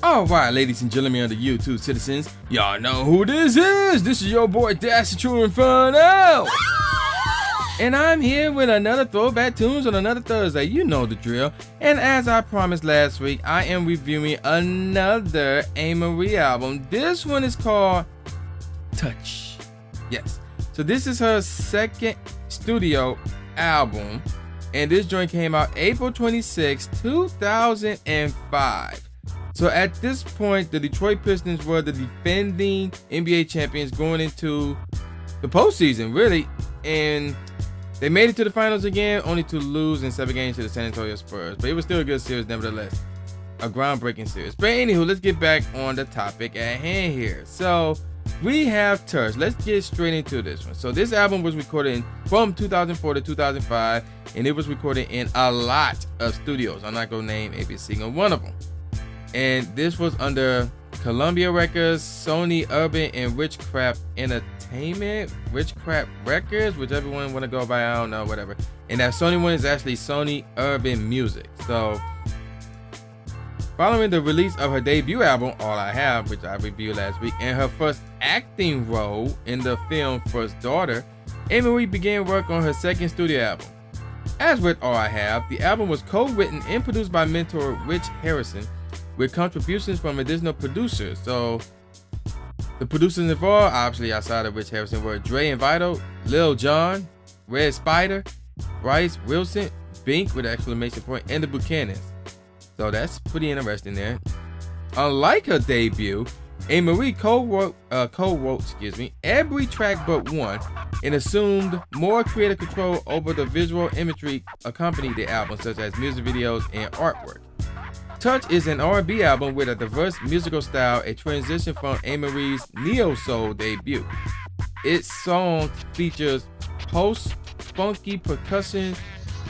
Alright, ladies and gentlemen of the YouTube citizens, y'all know who this is. This is your boy Dash the True Inferno. And I'm here with another Throwback Tunes on another Thursday. You know the drill. And as I promised last week, I am reviewing another Amerie album. This one is called Touch. Yes. So this is her second studio album. And this joint came out April 26, 2005. So at this point, the Detroit Pistons were the defending NBA champions going into the postseason, really. And they made it to the finals again, only to lose in 7 games to the San Antonio Spurs. But it was still a good series, nevertheless. A groundbreaking series. But anywho, let's get back on the topic at hand here. So we have Touch. Let's get straight into this one. So this album was recorded from 2004 to 2005. And it was recorded in a lot of studios. I'm not going to name every single one of them. And this was under Columbia Records, Sony Urban, and Witchcraft Entertainment, Witchcraft Records, whichever one want to go by, I don't know, whatever. And that Sony one is actually Sony Urban Music. So, following the release of her debut album, All I Have, which I reviewed last week, and her first acting role in the film First Daughter, Amerie began work on her second studio album. As with All I Have, the album was co-written and produced by mentor Rich Harrison, with contributions from additional producers. So the producers involved, obviously outside of Rich Harrison, were Dre and Vito, Lil Jon, Red Spider, Bryce Wilson, Bink with an exclamation point, and the Buchanans. So that's pretty interesting there. Unlike her debut, Amerie co-wrote every track but one, and assumed more creative control over the visual imagery accompanying the album, such as music videos and artwork. Touch is an R&B album with a diverse musical style, a transition from Amerie's neo-soul debut. Its song features post-funky percussion,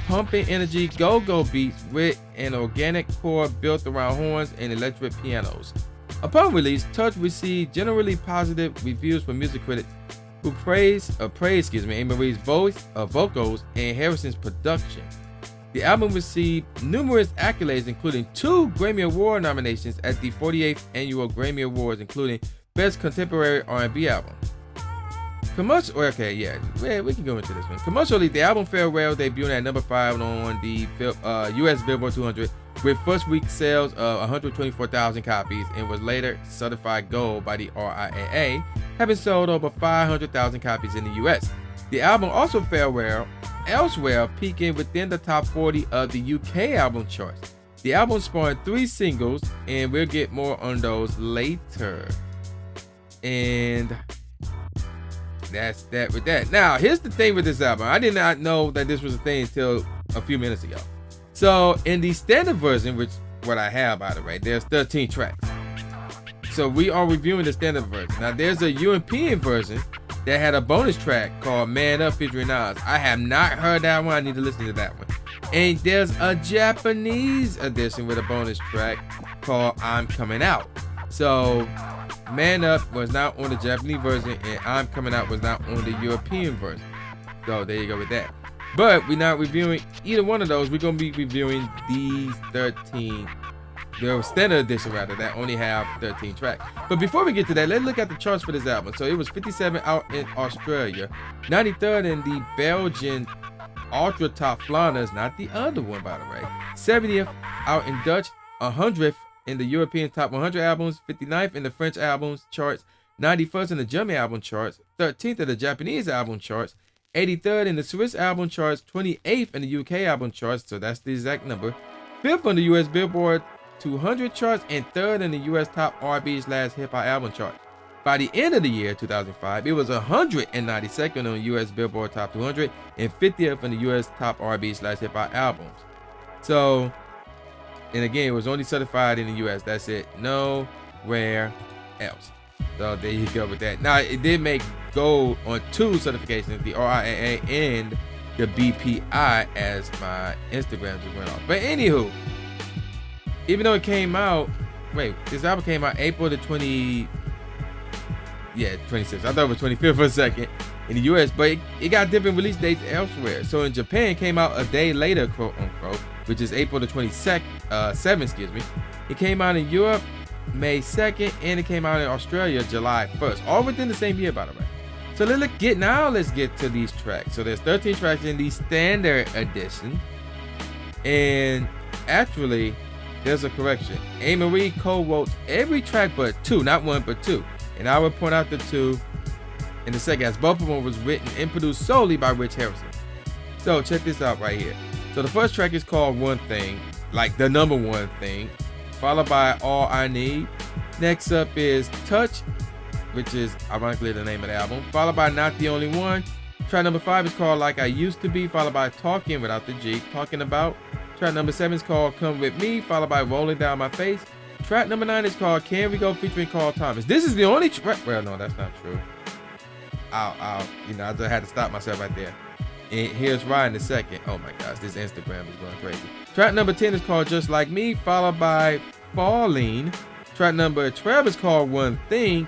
pumping energy, go-go beats with an organic core built around horns and electric pianos. Upon release, Touch received generally positive reviews from music critics who praised Amerie's vocals and Harrison's production. The album received numerous accolades, including 2 Grammy Award nominations at the 48th Annual Grammy Awards, including Best Contemporary R&B Album. We can go into this one. Commercially, the album fared well, debuting at number 5 on the US Billboard 200 with first week sales of 124,000 copies, and was later certified gold by the RIAA, having sold over 500,000 copies in the US. The album also fared well elsewhere, peaking within the top 40 of the UK album charts. The album spawned 3 singles, and we'll get more on those later. And that's that with that. Now, here's the thing with this album. I did not know that this was a thing until a few minutes ago. So, in the standard version, which what I have, by the way, there's 13 tracks. So, we are reviewing the standard version. Now, there's a European version that had a bonus track called Man Up featuring Nas. I have not heard that one. I need to listen to that one. And there's a Japanese edition with a bonus track called I'm Coming Out. So Man Up was not on the Japanese version, and I'm Coming Out was not on the European version. So there you go with that. But we're not reviewing either one of those. We're going to be reviewing these 13, the standard edition rather, that only have 13 tracks. But before we get to that, let's look at the charts for this album. So it was 57 out in Australia, 93rd in the Belgian Ultra Top Flanders, not the other one by the way, 70th out in Dutch, 100th in the European Top 100 albums, 59th in the French albums charts, 91st in the German album charts, 13th in the Japanese album charts, 83rd in the Swiss album charts, 28th in the UK album charts, so that's the exact number, 5th on the US Billboard 200 charts, and 3rd in the US Top R&B/Hip-Hop album chart. By the end of the year 2005, it was 192nd on the US Billboard Top 200 and 50th in the US Top R&B/Hip-Hop albums. So, and again, it was only certified in the US. That's it. Nowhere else. So there you go with that. Now, it did make gold on 2 certifications, the RIAA and the BPI, as my Instagram just went off. But anywho, even though it came out, this album came out April the 26th. I thought it was 25th for a second in the US, but it got different release dates elsewhere. So in Japan, it came out a day later, quote unquote, which is April the 7th, It came out in Europe May 2nd, and it came out in Australia July 1st, all within the same year, by the way. So let's get to these tracks. So there's 13 tracks in the standard edition, and actually there's a correction. Amerie co-wrote every track but two, not one but two, and I will point out the two in a second, as both of them was written and produced solely by Rich Harrison. So check this out right here. So the first track is called One Thing, like the number one thing, followed by All I Need. Next up is Touch, which is ironically the name of the album, followed by Not the Only One. Track number 5 is called Like I Used to Be, followed by Talking without the G, Talking About. Track number 7 is called Come With Me, followed by Rolling Down My Face. Track number 9 is called Can We Go, featuring Carl Thomas. This is the only track. Well, no, that's not true. I just had to stop myself right there. And here's Ride in a second. Oh my gosh, this Instagram is going crazy. Track number 10 is called Just Like Me, followed by Falling. Track number 12 is called One Thing,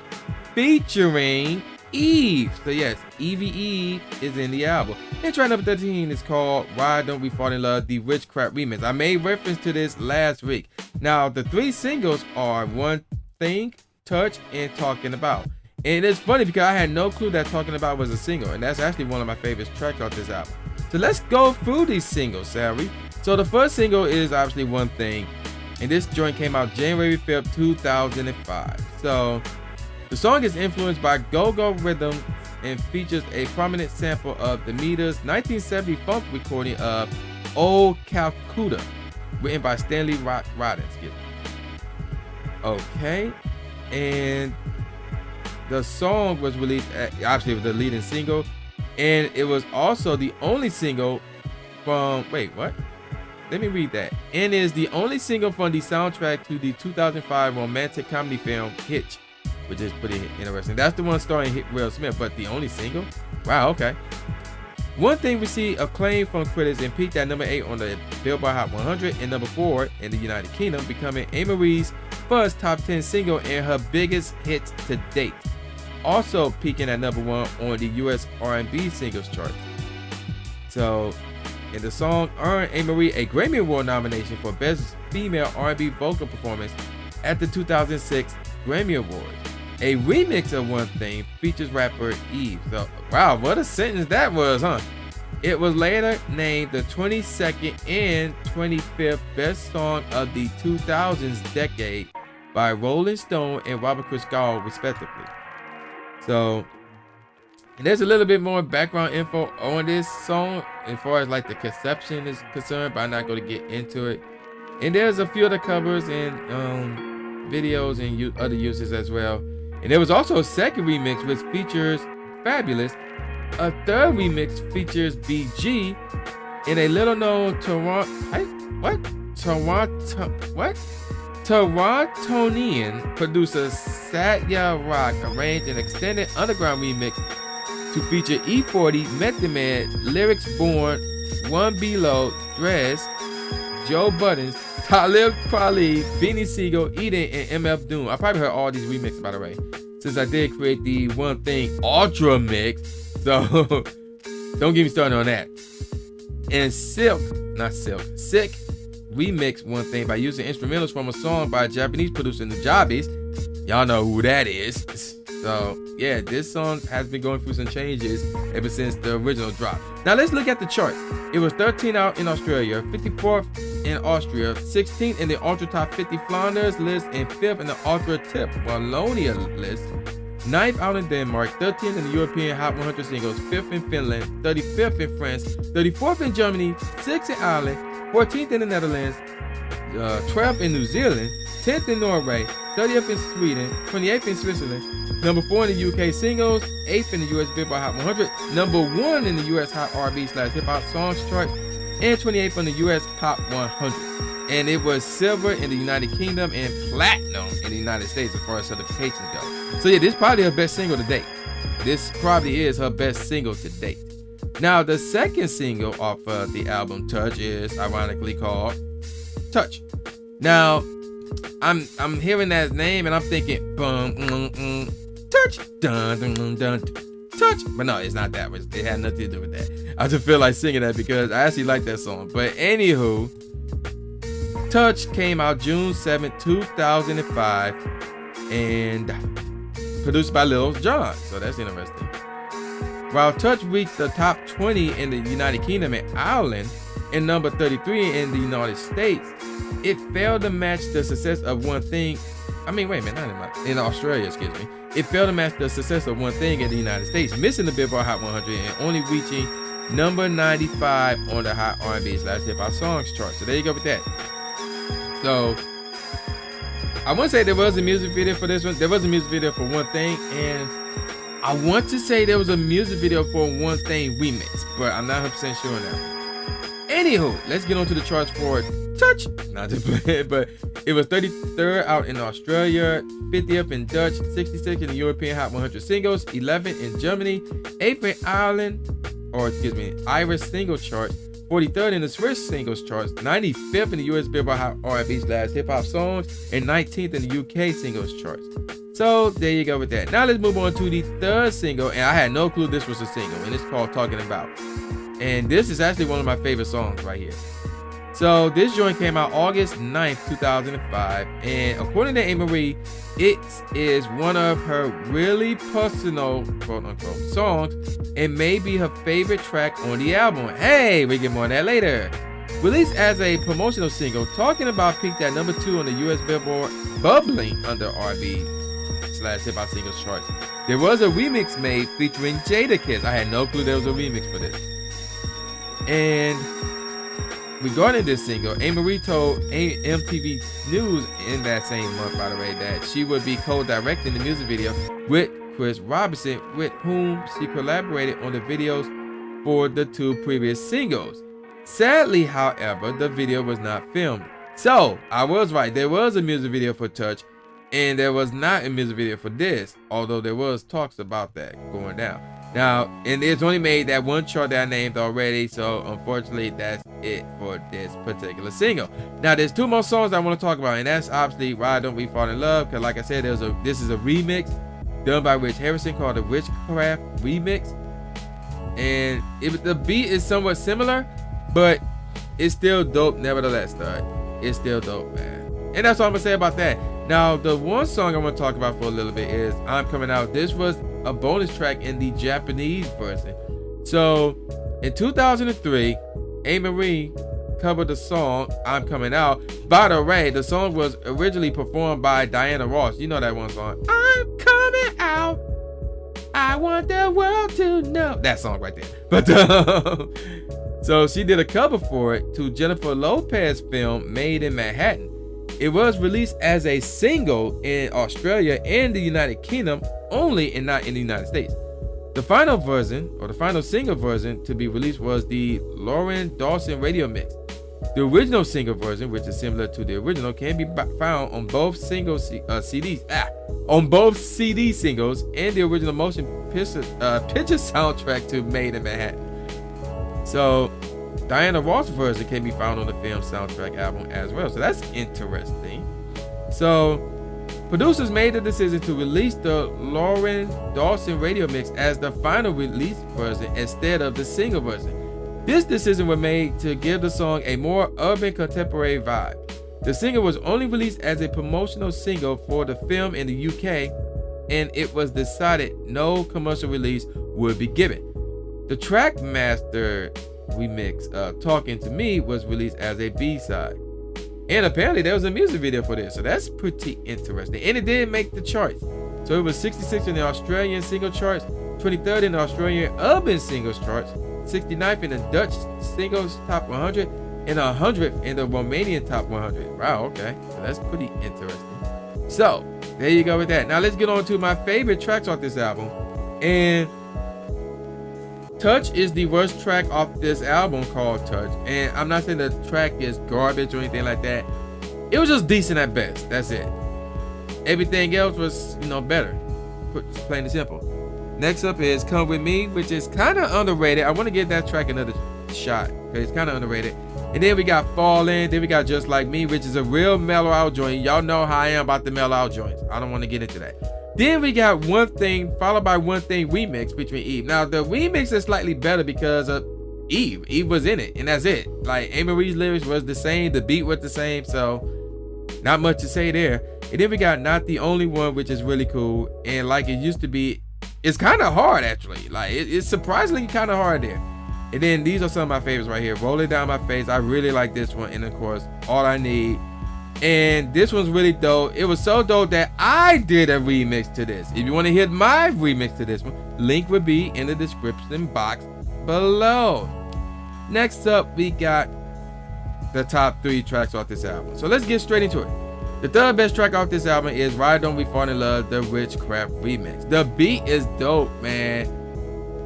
featuring Eve. So yes, Evie Eve is in the album. And track number 13 is called Why Don't We Fall in Love, the Witchcraft remix. I made reference to this last week. Now, the 3 singles are One Thing, Touch, and Talking About. And it's funny because I had no clue that Talking About was a single, and that's actually one of my favorite tracks off this album. So let's go through these singles, Sally. So the first single is obviously One Thing, and this joint came out January 5th, 2005. So the song is influenced by go-go rhythm and features a prominent sample of the Meters' 1970 funk recording of Old Calcutta, written by Stanley Rodden. Okay, and the song was released obviously with the leading single, and it was also the only single from, let me read that. And is the only single from the soundtrack to the 2005 romantic comedy film Hitch, which is pretty interesting. That's the one starring Will Smith, but the only single? Wow, okay. One Thing received acclaim from critics and peaked at number 8 on the Billboard Hot 100 and number 4 in the United Kingdom, becoming Amerie's first top 10 single and her biggest hits to date. Also peaking at number 1 on the US R&B singles chart. So, and the song earned Amerie a Grammy Award nomination for Best Female R&B Vocal Performance at the 2006 Grammy Awards. A remix of One Thing features rapper Eve. So, wow, what a sentence that was, huh? It was later named the 22nd and 25th best song of the 2000s decade by Rolling Stone and Robert Christgau, respectively. So, and there's a little bit more background info on this song as far as like the conception is concerned, but I'm not going to get into it. And there's a few other covers and videos and other uses as well. And there was also a second remix which features Fabulous. A third remix features BG and a little known Torontonian producer Satya Rock arranged an extended underground remix to feature E40, Method Man, Lyrics Born, One Below, Dress, Joe Buttons, Talib Kweli, Beanie Siegel, Eden, and MF Doom. I probably heard all these remixes, by the way, since I did create the One Thing Ultra Mix. So don't get me started on that. And Sick remixed One Thing by using instrumentals from a song by a Japanese producer, Nujabes. Y'all know who that is. So yeah, this song has been going through some changes ever since the original drop. Now let's look at the charts. It was 13th out in Australia, 54th in Austria, 16th in the Ultra Top 50 Flanders list, and 5th in the Ultra Tip Wallonia list. 9th out in Denmark, 13th in the European Hot 100 Singles, 5th in Finland, 35th in France, 34th in Germany, 6th in Ireland, 14th in the Netherlands, 12th in New Zealand, 10th in Norway, 30th in Sweden, 28th in Switzerland, number 4 in the UK Singles, 8th in the US Billboard Hot 100, number 1 in the US Hot R&B/Hip Hop Songs chart, and 28th on the US Pop 100. And it was silver in the United Kingdom and platinum in the United States as far as certifications go. So yeah, this is probably her best single to date. This probably is her best single to date. Now, the second single off of the album Touch is ironically called Touch. Now, I'm hearing that name and I'm thinking touch, dun, dun, dun, dun, touch. But no, it's not that. It had nothing to do with that. I just feel like singing that because I actually like that song. But anywho, Touch came out June 7, 2005, and produced by Lil Jon. So that's interesting. While Touch reached the top 20 in the United Kingdom and Ireland and number 33 in the United States, it failed to match the success of One Thing. In Australia, excuse me. It failed to match the success of One Thing in the United States, missing the Billboard Hot 100 and only reaching number 95 on the Hot R&B/Hip Hop Songs chart. So there you go with that. So I want to say there was a music video for this one. There was a music video for One Thing, and I want to say there was a music video for One Thing remix, but I'm not 100% sure now. Anywho, let's get on to the charts for Touch. Not to play it, but it was 33rd out in Australia, 50th in Dutch, 66th in the European Hot 100 singles, 11th in Germany, 8th in Irish single chart, 43rd in the Swiss singles charts, 95th in the US Billboard Hot R&B/Hip Hop Songs, and 19th in the UK singles charts. So there you go with that. Now let's move on to the third single, and I had no clue this was a single, and it's called Talking About. And this is actually one of my favorite songs right here. So this joint came out August 9th, 2005, and according to Amerie, it is one of her really personal, quote-unquote, songs, and may be her favorite track on the album. Hey, we get more on that later. Released as a promotional single, Talking About peaked at number 2 on the US Billboard, bubbling under R&B/Hip Hop Singles charts. There was a remix made featuring Jadakiss. I had no clue there was a remix for this. And regarding this single, Amerie told MTV News in that same month, by the way, that she would be co-directing the music video with Chris Robinson, with whom she collaborated on the videos for the 2 previous singles. Sadly, however, the video was not filmed. So, I was right. There was a music video for Touch, and there was not a music video for this, although there was talks about that going down. Now, and it's only made that one chart that I named already, so unfortunately, that's it for this particular single. Now, there's 2 more songs I want to talk about, and that's obviously Why Don't We Fall in Love, because like I said, this is a remix done by Rich Harrison called the Witchcraft Remix. And the beat is somewhat similar, but it's still dope nevertheless, though. It's still dope, man. And that's all I'm going to say about that. Now, the one song I want to talk about for a little bit is I'm Coming Out. This was a bonus track in the Japanese version. So, in 2003, Amerie covered the song I'm Coming Out. By the way, the song was originally performed by Diana Ross. You know that one song. I'm coming out. I want the world to know. That song right there. But so she did a cover for it to Jennifer Lopez film Made in Manhattan. It was released as a single in Australia and the United Kingdom only, and not in the United States. The final version, or the final single version to be released, was the Lauren Dawson radio mix. The original single version, which is similar to the original, can be found on both single CDs. On both CD singles and the original motion picture soundtrack to Made in Manhattan. So Diana Ross version can be found on the film soundtrack album as well. So that's interesting. So producers made the decision to release the Lauren Dawson radio mix as the final release version instead of the single version. This decision was made to give the song a more urban contemporary vibe. The single was only released as a promotional single for the film in the UK, and it was decided no commercial release would be given. The track master remix Talking to Me was released as a B-side. And apparently there was a music video for this, so that's pretty interesting. And it did make the charts. So it was 66th in the Australian single charts, 23rd in the Australian urban singles charts, 69th in the Dutch singles top 100, and 100th in the Romanian top 100. Wow, okay. So that's pretty interesting. So there you go with that. Now let's get on to my favorite tracks off this album. And Touch is the worst track off this album, called Touch. And I'm not saying the track is garbage or anything like that. It was just decent at best. That's it. Everything else was, better. Plain and simple. Next up is Come With Me, which is kind of underrated. I want to give that track another shot because it's kind of underrated. And then we got Fallin'. Then we got Just Like Me, which is a real mellow out joint. Y'all know how I am about the mellow out joints. I don't want to get into that. Then we got One Thing, followed by One Thing remix featuring Eve. Now, the remix is slightly better because Eve. Eve was in it, and that's it. Like Amerie's lyrics was the same, the beat was the same, so not much to say there. And then we got Not the Only One, which is really cool. And like it used to be, it's kind of hard actually. Like it's surprisingly kind of hard there. And then these are some of my favorites right here. Roll It Down My Face. I really like this one. And of course, All I Need. And this one's really dope. It was so dope that I did a remix to this. If you want to hear my remix to this one, link will be in the description box below. Next up, we got the top 3 tracks off this album. So let's get straight into it. The third best track off this album is Why Don't We Fall in Love, the Witchcraft remix. The beat is dope, man.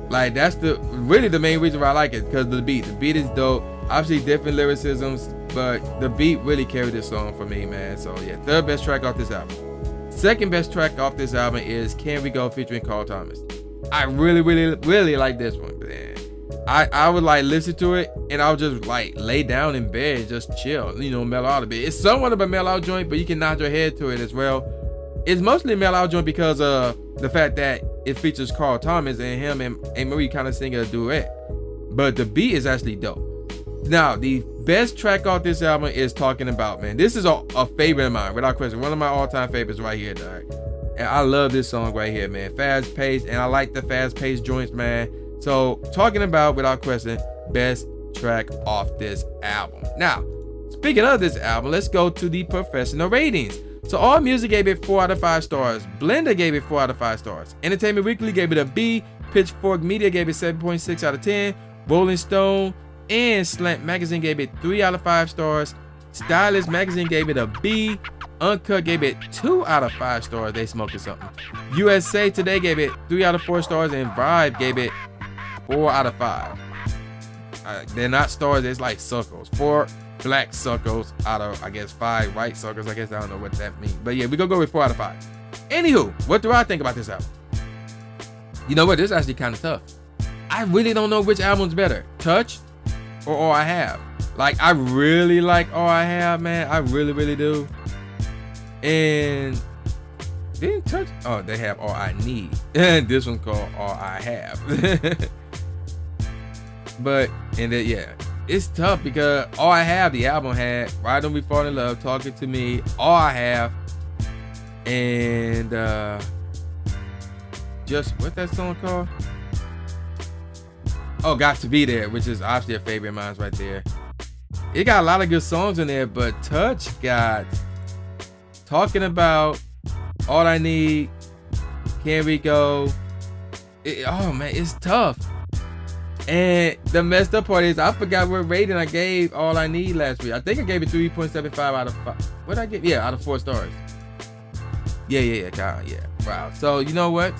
Like that's really the main reason why I like it, because of the beat. The beat is dope. Obviously different lyricisms, but the beat really carried this song for me, man. So yeah, third best track off this album. Second best track off this album is Can We Go featuring Carl Thomas. I really like this one, man. I would like listen to it and I would just like lay down in bed and just chill, you know, mellow out a bit. It's somewhat of a mellow out joint, but you can nod your head to it as well. It's mostly a mellow out joint because of the fact that it features Carl Thomas and him and Amerie kind of sing a duet. But the beat is actually dope. Now, the best track off this album is Talking About, man. This is a favorite of mine, without question. One of my all-time favorites right here, dog. And I love this song right here, man. Fast paced, and I like the fast paced joints, man. So, Talking About, without question, best track off this album. Now, speaking of this album, let's go to the professional ratings. So, All Music gave it 4 out of 5 stars. Blender gave it 4 out of 5 stars. Entertainment Weekly gave it a B. Pitchfork Media gave it 7.6 out of 10. Rolling Stone and Slant Magazine gave it 3 out of 5 stars. Stylist Magazine gave it a B. Uncut gave it 2 out of 5 stars. They smoking something. USA Today gave it 3 out of 4 stars, and Vibe gave it 4 out of 5. They're not stars, it's like circles. 4 black circles out of, I guess, 5 white circles. I guess I don't know what that means. But yeah, we're gonna go with 4 out of 5. Anywho, what do I think about this album? You know what? This is actually kind of tough. I really don't know which album's better, Touch or All I Have. Like, I really like All I Have, man. I really do. And didn't Touch? Oh, they have All I Need. And this one's called All I Have. But, and then, yeah, it's tough because All I Have, the album had Why Don't We Fall in Love, Talking to Me, All I Have, and just, what's that song called? Oh, Got to Be There, which is obviously a favorite of mine right there. It got a lot of good songs in there, but Touch got Talking About, All I Need, Can We Go. Oh man, it's tough. And the messed up part is I forgot what rating I gave All I Need last week. I think I gave it 3.75 out of 5. What did I give? Yeah, out of 4 stars. Yeah. Wow. So you know what?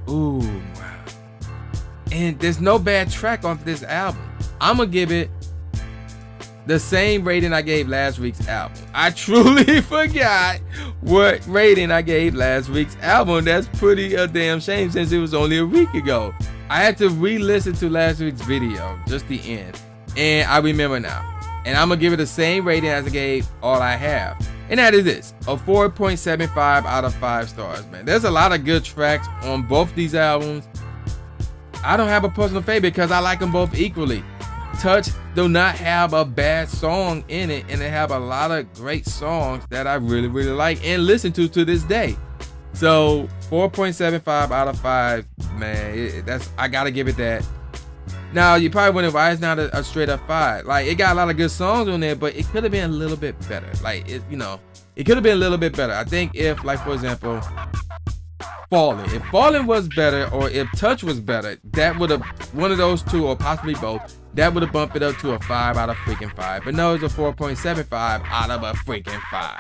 Ooh, wow. And there's no bad track on this album. I'm gonna give it the same rating I gave last week's album. I truly forgot what rating I gave last week's album. That's pretty a damn shame since it was only a week ago. I had to re-listen to last week's video, just the end, and I remember now. And I'm gonna give it the same rating as I gave All I Have, and that is this, a 4.75 out of 5 stars, man. There's a lot of good tracks on both these albums. I don't have a personal favorite because I like them both equally. Touch do not have a bad song in it, and they have a lot of great songs that I really like and listen to this day. So 4.75 out of 5, man. That's, I gotta give it that. Now you probably wondering why it's not a straight up 5. Like, it got a lot of good songs on there, but it could have been a little bit better. Like, it could have been a little bit better. I think if, like, for example, Falling. If Falling was better, or if Touch was better, that would have, one of those two, or possibly both, that would have bumped it up to a 5 out of freaking 5. But no, it's a 4.75 out of a freaking 5.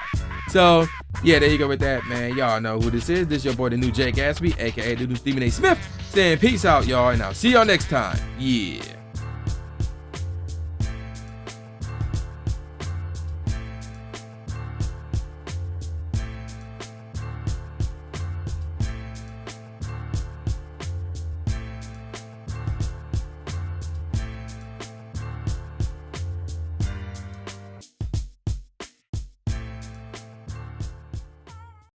So, yeah, there you go with that, man. Y'all know who this is. This is your boy, the new Jay Gatsby, aka the new Stephen A. Smith. Saying peace out, y'all, and I'll see y'all next time. Yeah.